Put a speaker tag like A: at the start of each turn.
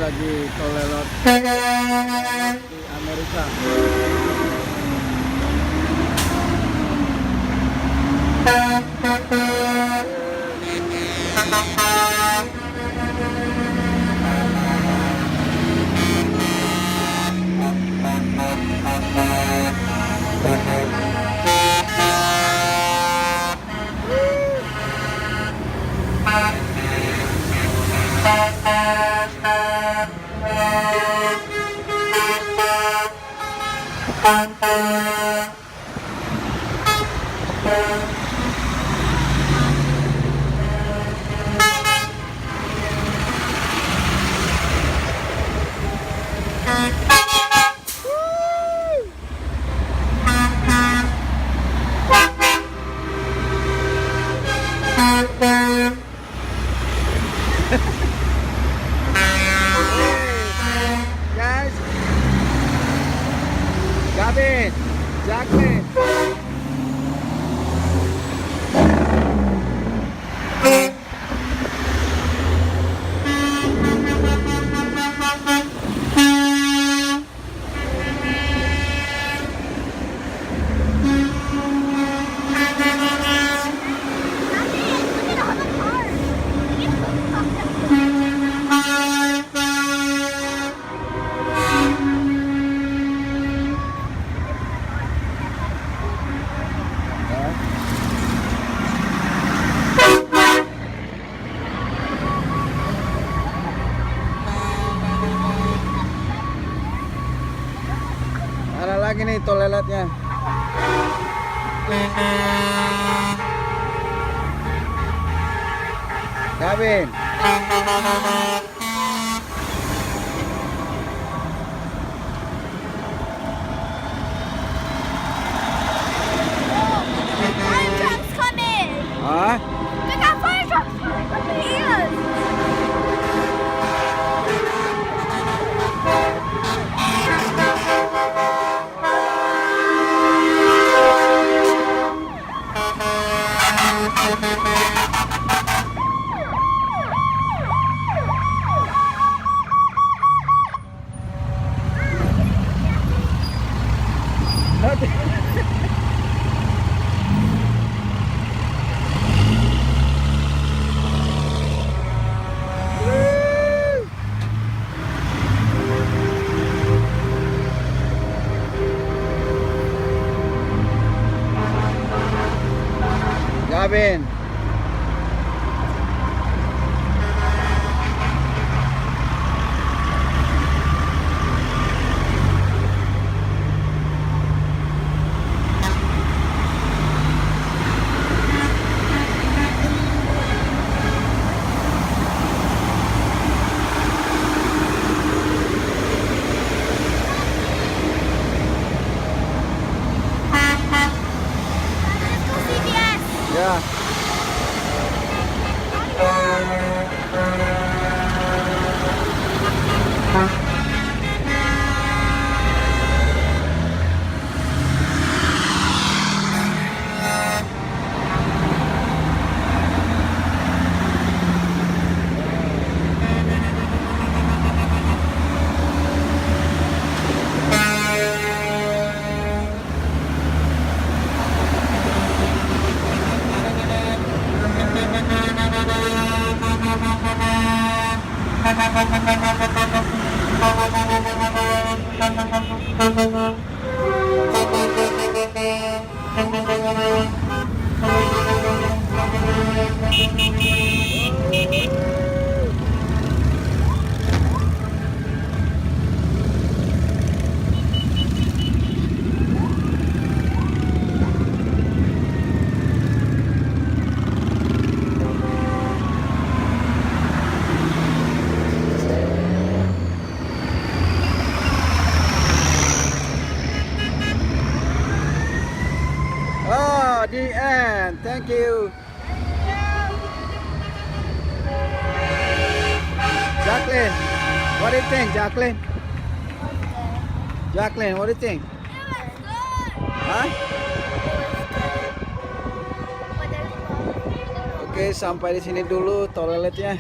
A: lagi toilet di Amerika. Guys, Gavin, Jacqueline. Ada lagi nih toiletnya. Gavin.
B: Fire trucks coming!
A: Hah?
B: We got fire trucks coming from the east!
A: Gavin.
B: Let's go CVS!
A: Ya. Oh, the end. Thank you. Jacqueline, what do you think, Jacqueline? Jacqueline, what do you think? Hah? Oke, sampai di sini dulu toiletnya.